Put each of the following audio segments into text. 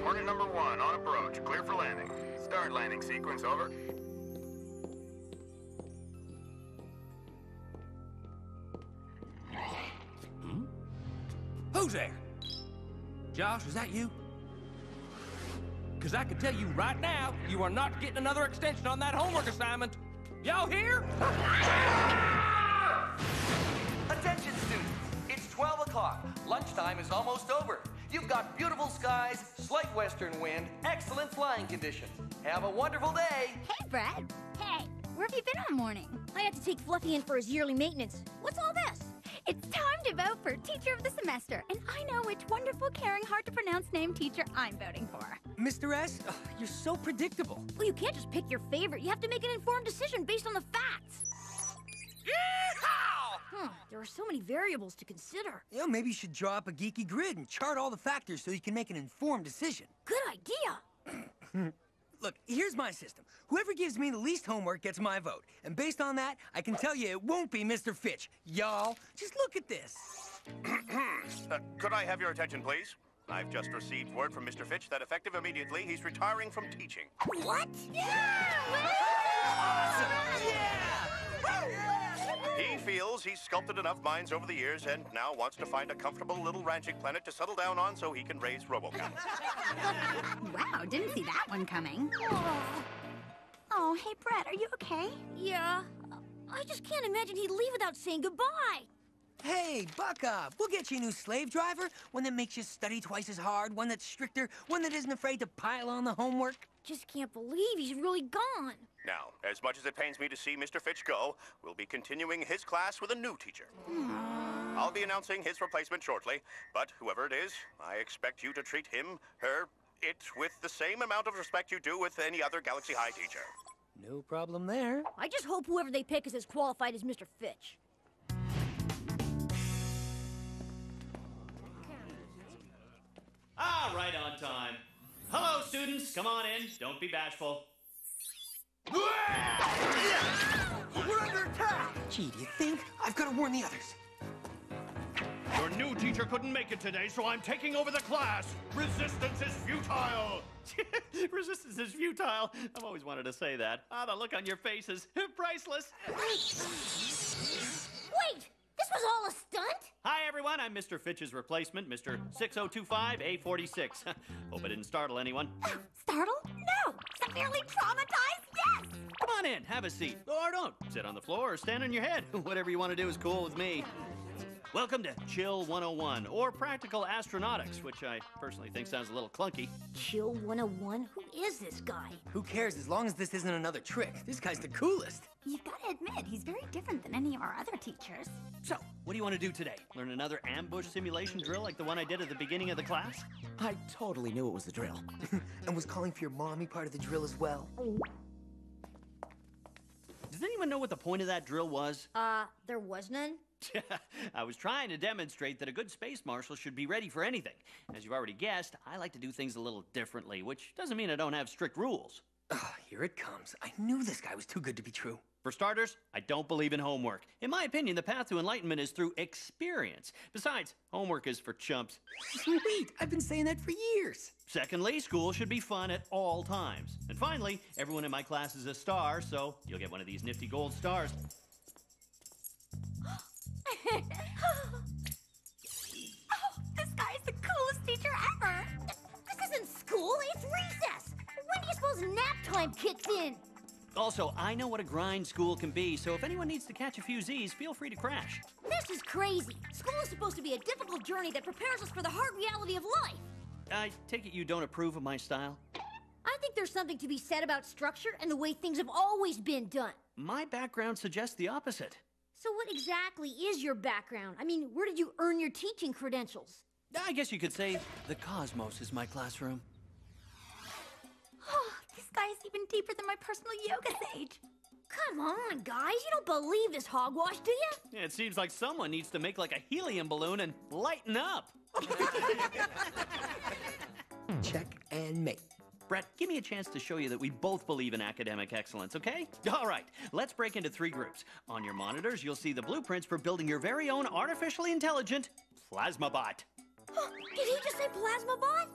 Hornet number 1 on approach. Clear for landing. Start landing sequence, over. Who's there? Josh, is that you? Because I can tell you right now, you are not getting another extension on that homework assignment. Y'all here? Attention, students. It's 12 o'clock. Lunchtime is almost over. You've got beautiful skies, slight western wind, excellent flying conditions. Have a wonderful day. Hey, Brad. Hey, where have you been all morning? I had to take Fluffy in for his yearly maintenance. What's all this? It's time to vote for Teacher of the Semester, and I know which wonderful, caring, hard-to-pronounce name teacher I'm voting for. Mr. S, you're so predictable. Well, you can't just pick your favorite. You have to make an informed decision based on the facts. Yeehaw! There are so many variables to consider. You know, maybe you should draw up a geeky grid and chart all the factors so you can make an informed decision. Good idea. Look, here's my system. Whoever gives me the least homework gets my vote. And based on that, I can tell you it won't be Mr. Fitch. Y'all, just look at this. Could I have your attention, please? I've just received word from Mr. Fitch that effective immediately, he's retiring from teaching. What? Yeah! Awesome! Yeah! He feels he's sculpted enough minds over the years and now wants to find a comfortable little ranching planet to settle down on so he can raise RoboCop. Wow, didn't see that one coming. Oh, hey, Brett, are you okay? Yeah. I just can't imagine he'd leave without saying goodbye. Hey, buck up. We'll get you a new slave driver, one that makes you study twice as hard, one that's stricter, one that isn't afraid to pile on the homework. Just can't believe he's really gone. Now, as much as it pains me to see Mr. Fitch go, we'll be continuing his class with a new teacher. I'll be announcing his replacement shortly, but whoever it is, I expect you to treat him, her, it with the same amount of respect you do with any other Galaxy High teacher. No problem there. I just hope whoever they pick is as qualified as Mr. Fitch. Ah, right on time. Hello, students. Come on in. Don't be bashful. We're under attack! Gee, do you think? I've got to warn the others. Your new teacher couldn't make it today, so I'm taking over the class. Resistance is futile. Resistance is futile. I've always wanted to say that. Ah, the look on your faces. Priceless. Wait! This was all a stunt? Hi, everyone. I'm Mr. Fitch's replacement, Mr. 6025 A46. Hope I didn't startle anyone. Startle? No! Severely traumatized? Yes! Come on in, have a seat. Or don't. Sit on the floor or stand on your head. Whatever you want to do is cool with me. Welcome to Chill 101, or Practical Astronautics, which I personally think sounds a little clunky. Chill 101? Who is this guy? Who cares as long as this isn't another trick? This guy's the coolest. You've got to admit, he's very different than any of our other teachers. So, what do you want to do today? Learn another ambush simulation drill like the one I did at the beginning of the class? I totally knew it was the drill. And was calling for your mommy part of the drill as well. Does anyone know what the point of that drill was? There was none? I was trying to demonstrate that a good space marshal should be ready for anything. As you've already guessed, I like to do things a little differently, which doesn't mean I don't have strict rules. Here it comes. I knew this guy was too good to be true. For starters, I don't believe in homework. In my opinion, the path to enlightenment is through experience. Besides, homework is for chumps. Sweet! I've been saying that for years. Secondly, school should be fun at all times. And finally, everyone in my class is a star, so you'll get one of these nifty gold stars. Oh, this guy's the coolest teacher ever! This isn't school, it's recess! When do you suppose nap time kicks in? Also, I know what a grind school can be, so if anyone needs to catch a few Z's, feel free to crash. This is crazy! School is supposed to be a difficult journey that prepares us for the hard reality of life! I take it you don't approve of my style? I think there's something to be said about structure and the way things have always been done. My background suggests the opposite. So what exactly is your background? I mean, where did you earn your teaching credentials? I guess you could say the cosmos is my classroom. Oh, this guy is even deeper than my personal yoga sage. Come on, guys. You don't believe this hogwash, do you? It seems like someone needs to make like a helium balloon and lighten up. Check and mate. Brett, give me a chance to show you that we both believe in academic excellence, okay? All right, let's break into 3 groups. On your monitors, you'll see the blueprints for building your very own artificially intelligent plasma bot. Did he just say plasma bot?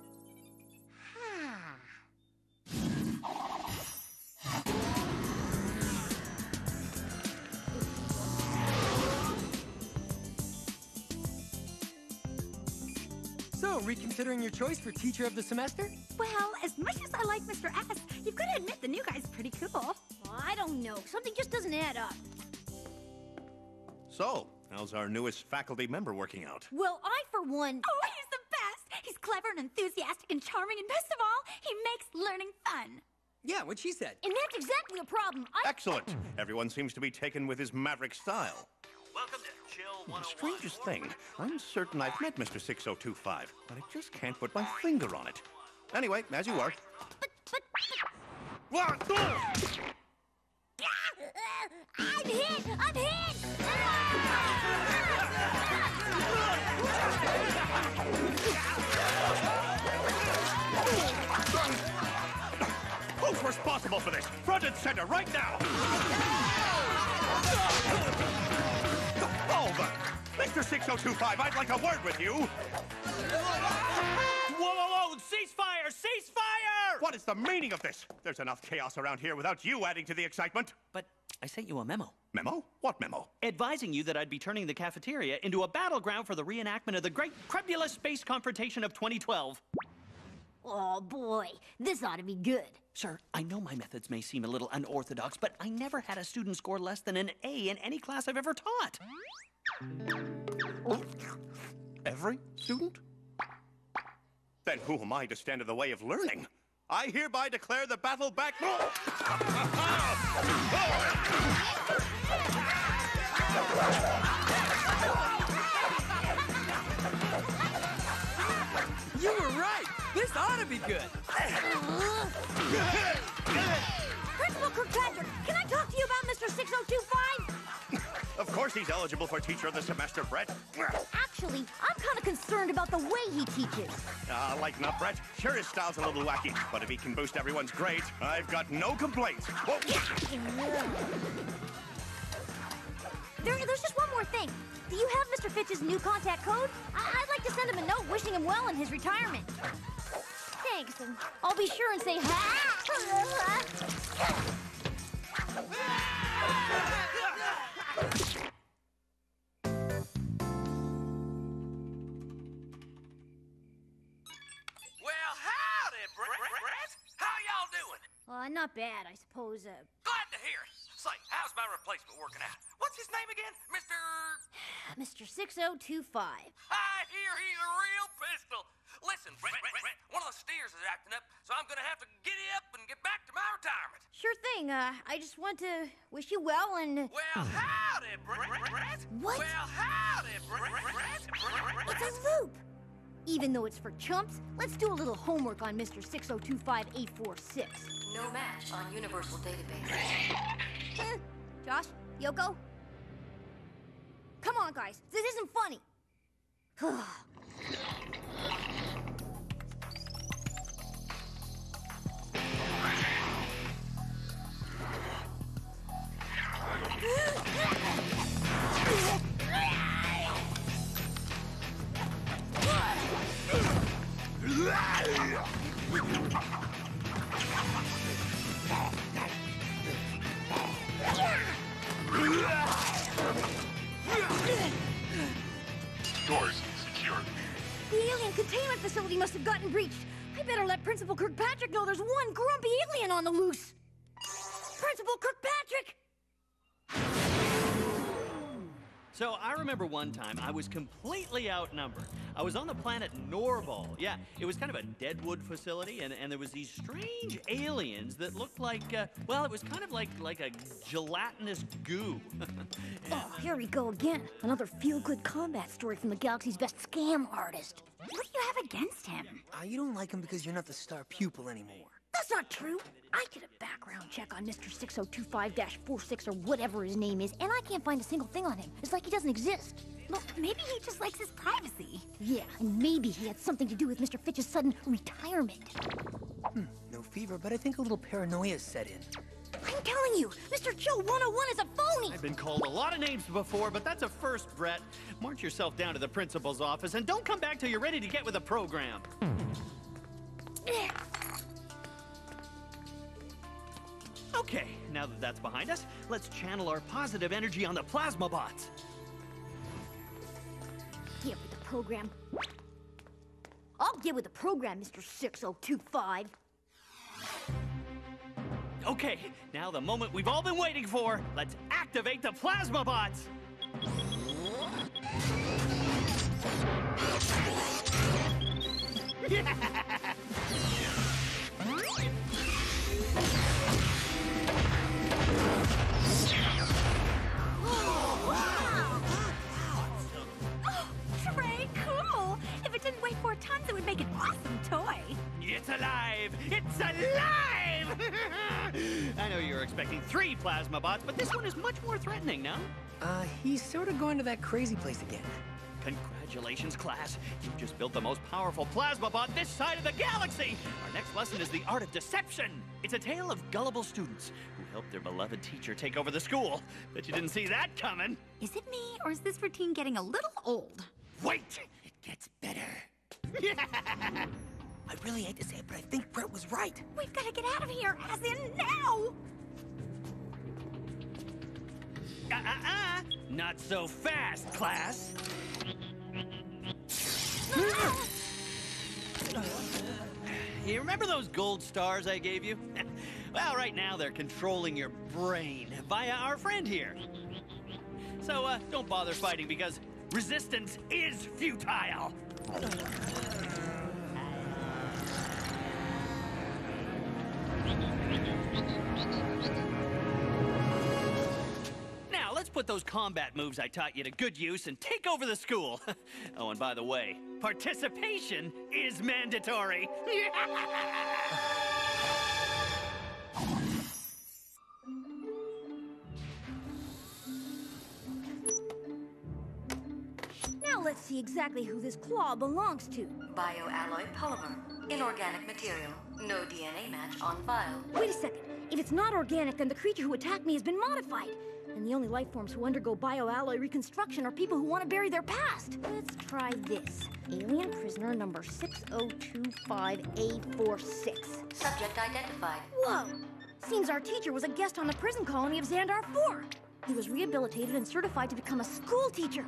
So, reconsidering your choice for teacher of the semester? Well, as much as I like Mr. S, you've got to admit the new guy's pretty cool. Well, I don't know. Something just doesn't add up. So, how's our newest faculty member working out? Well, I, for one... Oh, he's the best! He's clever and enthusiastic and charming, and best of all, he makes learning fun. Yeah, what she said. And that's exactly the problem. Excellent. Everyone seems to be taken with his maverick style. Welcome to Chill 101. Strangest thing, I'm certain I've met Mr. 6025, but I just can't put my finger on it. Anyway, as you are. I'm hit! I'm hit! Who's responsible for this? Front and center, right now! Over! Mr. 6025, I'd like a word with you! Whoa, whoa, whoa! Ceasefire! Ceasefire! What is the meaning of this? There's enough chaos around here without you adding to the excitement. But I sent you a memo. Memo? What memo? Advising you that I'd be turning the cafeteria into a battleground for the reenactment of the great Crebulous Space Confrontation of 2012. Oh, boy. This ought to be good. Sir, I know my methods may seem a little unorthodox, but I never had a student score less than an A in any class I've ever taught. Every student? Then who am I to stand in the way of learning? I hereby declare the battle back... You were right! This ought to be good! Principal Kirkpatrick, can I talk to you about Mr. 6025? Of course he's eligible for teacher of the semester, Brett. Actually, I'm kind of concerned about the way he teaches. Lighten up, Brett. Sure, his style's a little wacky, but if he can boost everyone's grades, I've got no complaints. Whoa. There's just one more thing. Do you have Mr. Fitch's new contact code? I'd like to send him a note wishing him well in his retirement. Thanks, and I'll be sure and say Well, howdy, Brett. How y'all doing? Not bad, I suppose. Glad to hear it. Say, how's my replacement working out? What's his name again? Mr. 6025. I hear he's a real pistol. Listen, Brett, one of the steers is acting up, so I'm gonna have to giddy up and get back to my retirement. Sure thing. I just want to wish you well and... Well, howdy, Brett. What? Well, howdy, Brett. It's a loop! Even though it's for chumps, let's do a little homework on Mr. 6025-846. No match on Universal Database. Josh? Yoko? Come on, guys. This isn't funny. Doors secure. The alien containment facility must have gotten breached. I better let Principal Kirkpatrick know there's one grumpy alien on the loose. Principal Kirkpatrick! So I remember one time I was completely outnumbered. I was on the planet Norval. Yeah, it was kind of a deadwood facility, and there was these strange aliens that looked like, well, it was kind of like a gelatinous goo. Oh, here we go again. Another feel-good combat story from the galaxy's best scam artist. What do you have against him? You don't like him because you're not the star pupil anymore. That's not true. I did a background check on Mr. 6025-46 or whatever his name is, and I can't find a single thing on him. It's like he doesn't exist. Well, maybe he just likes his privacy. Yeah, and maybe he had something to do with Mr. Fitch's sudden retirement. No fever, but I think a little paranoia set in. I'm telling you, Mr. Joe 101 is a phony! I've been called a lot of names before, but that's a first, Brett. March yourself down to the principal's office, and don't come back till you're ready to get with the program. Okay, now that that's behind us, let's channel our positive energy on the plasma bots. Get with the program. Get with the program, Mr. 6025. Okay, now the moment we've all been waiting for. Let's activate the plasma bots. Trey, cool. If it didn't weigh 4 tons, it would make an awesome toy. It's alive! It's alive! I know you were expecting 3 plasma bots, but this one is much more threatening, no? He's sort of going to that crazy place again. Congratulations, class. You just built the most powerful plasma bot this side of the galaxy! Our next lesson is the art of deception. It's a tale of gullible students who helped their beloved teacher take over the school. Bet you didn't see that coming. Is it me, or is this routine getting a little old? Wait! It gets better. I really hate to say it, but I think Brett was right. We've got to get out of here, as in now! Not so fast, class. You remember those gold stars I gave you? Well, right now they're controlling your brain via our friend here. So, don't bother fighting because resistance is futile. Now, let's put those combat moves I taught you to good use and take over the school. Oh, and by the way, participation is mandatory. Now let's see exactly who this claw belongs to. Bioalloy polymer. Inorganic material. No DNA match on file. Wait a second. If it's not organic, then the creature who attacked me has been modified. And the only life forms who undergo bioalloy reconstruction are people who want to bury their past. Let's try this. Alien prisoner number 6025A46. Subject identified. Whoa! Seems our teacher was a guest on the prison colony of Xandar 4. He was rehabilitated and certified to become a school teacher.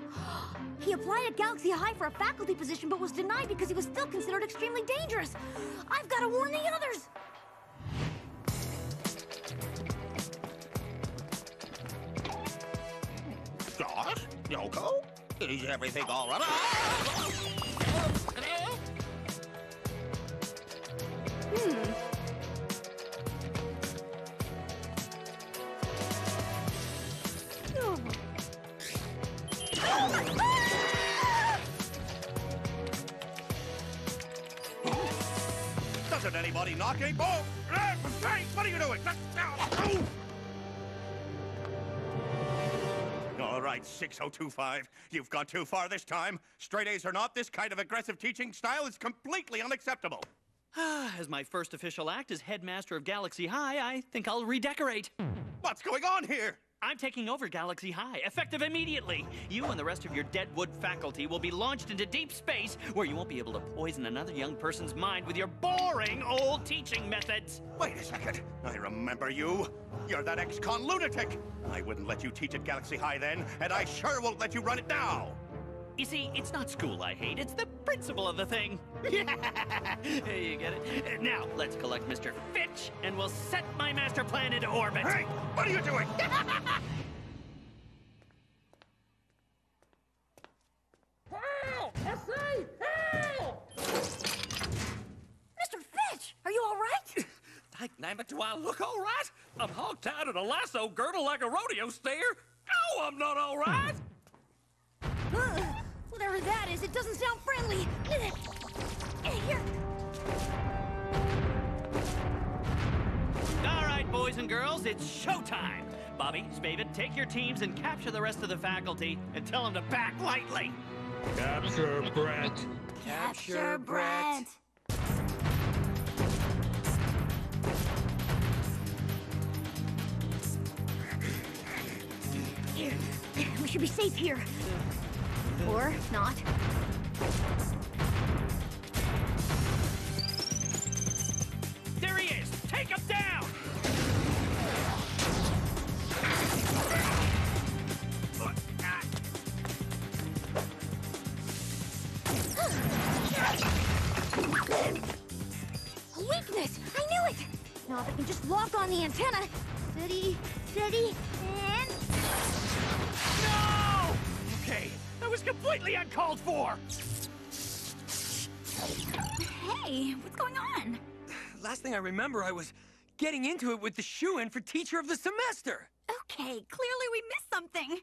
He applied at Galaxy High for a faculty position, but was denied because he was still considered extremely dangerous. I've got to warn the others. Josh? Yoko? Is everything all right? Doesn't anybody knocking? Oh! Hey, what are you doing? All right, 6025. You've gone too far this time. Straight A's or not, this kind of aggressive teaching style is completely unacceptable. As my first official act as headmaster of Galaxy High, I think I'll redecorate. What's going on here? I'm taking over Galaxy High, effective immediately. You and the rest of your deadwood faculty will be launched into deep space where you won't be able to poison another young person's mind with your boring old teaching methods. Wait a second. I remember you. You're that ex-con lunatic. I wouldn't let you teach at Galaxy High then, and I sure won't let you run it now. You see, it's not school I hate, it's the principle of the thing. You get it? Now, let's collect Mr. Fitch, and we'll set my master plan into orbit. Hey, what are you doing? Help! I say, help! Mr. Fitch, are you all right? Thank name it, do I look all right? I'm hog-tied in a lasso girdle like a rodeo steer. Oh, I'm not all right. Whatever that is, it doesn't sound friendly. Here. All right, boys and girls, it's showtime. Bobby, Spaven, take your teams and capture the rest of the faculty and tell them to back lightly. Capture Brett. Capture Brett. We should be safe here. Or not. There he is! Take him down! Goodness, I knew it! Now if I can just lock on the antenna. Steady, steady, and... No! Okay, that was completely uncalled for. Hey, what's going on? Last thing I remember, I was getting into it with the shoo-in for teacher of the semester. Okay, clearly we missed something.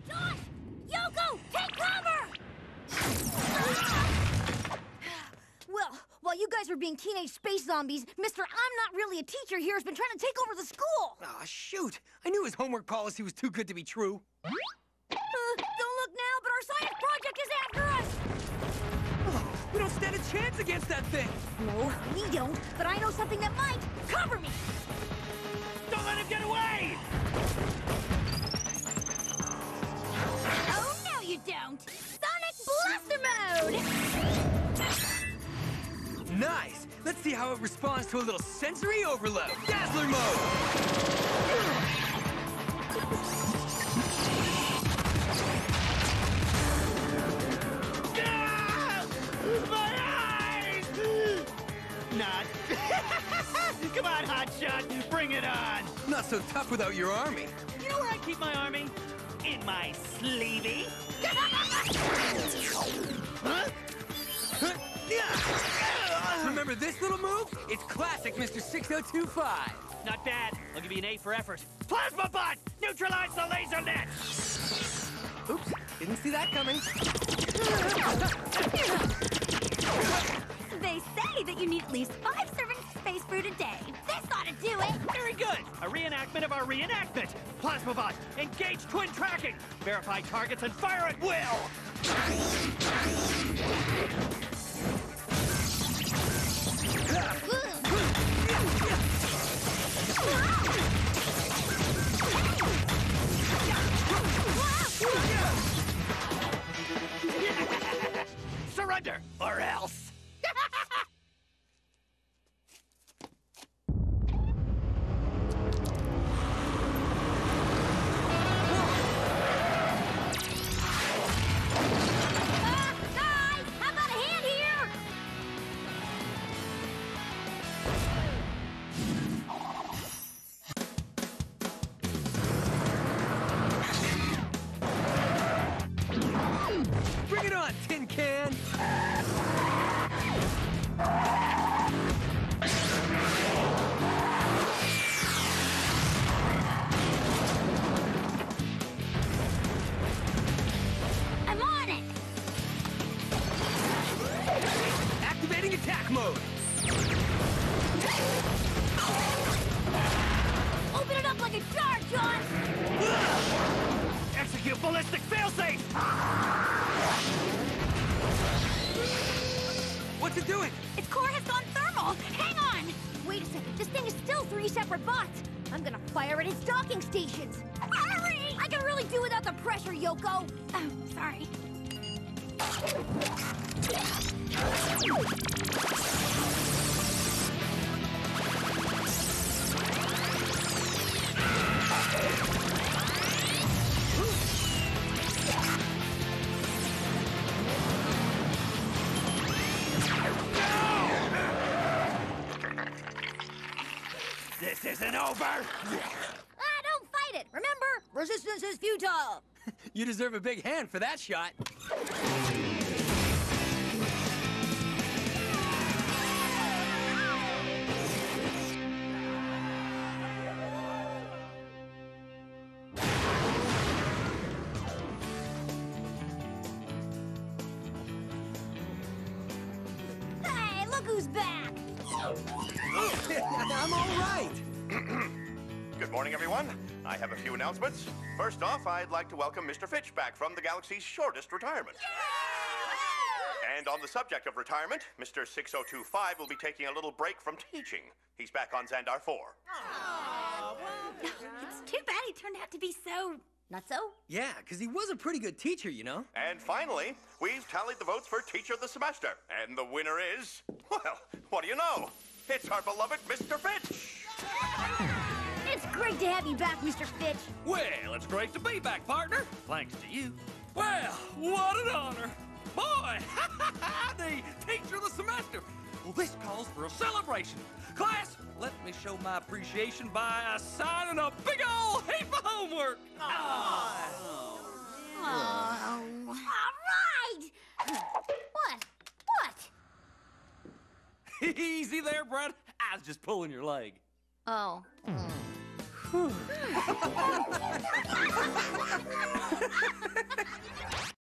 Josh! Yoko! Take cover! Well, while you guys were being teenage space zombies, Mr. I'm not really a teacher here has been trying to take over the school. Aw, shoot. I knew his homework policy was too good to be true. Don't look now, but our science project is after us! Oh, we don't stand a chance against that thing. No, we don't, but I know something that might. Cover me! Don't let him get away! Oh, no you don't! Sonic Blaster Mode! Nice. Let's see how it responds to a little sensory overload. Dazzler mode! My eyes! Not. Come on, hotshot, bring it on. Not so tough without your army. You know where I keep my army? In my sleevey. Huh? Remember this little move? It's classic Mr. 6025. Not bad. I'll give you an A for effort. Plasma bot! Neutralize the laser net! Oops, didn't see that coming. They say that you need at least 5 servings of space food a day. This ought to do it. Very good. A reenactment of our reenactment. Plasma bot, engage twin tracking. Verify targets and fire at will. Surrender, or else. Guys, how about a hand here? Bring it on, tin can! I'm on it! Activating attack mode! Open it up like a jar, John! Execute ballistic failsafe! What's it doing? Its core has gone thermal. Hang on. Wait a second, this thing is still 3 separate bots. I'm gonna fire at its docking stations. Hurry! I can really do without the pressure, Yoko. Oh, sorry. This isn't over! Don't fight it. Remember, resistance is futile. You deserve a big hand for that shot. Hey, look who's back. I'm all right. Good morning, everyone. I have a few announcements. First off, I'd like to welcome Mr. Fitch back from the galaxy's shortest retirement. And on the subject of retirement, Mr. 6025 will be taking a little break from teaching. He's back on Xandar 4. It's too bad he turned out to be so... Not so? Yeah, because he was a pretty good teacher, you know? And finally, we've tallied the votes for Teacher of the Semester. And the winner is, well, what do you know? It's our beloved Mr. Fitch. It's great to have you back, Mr. Fitch. Well, it's great to be back, partner. Thanks to you. Well, what an honor. Boy, the teacher of the semester. Well, this calls for a celebration. Class, let me show my appreciation by assigning a big ol' heap of homework. Oh. All right! What? Easy there, Brett. I was just pulling your leg. Oh.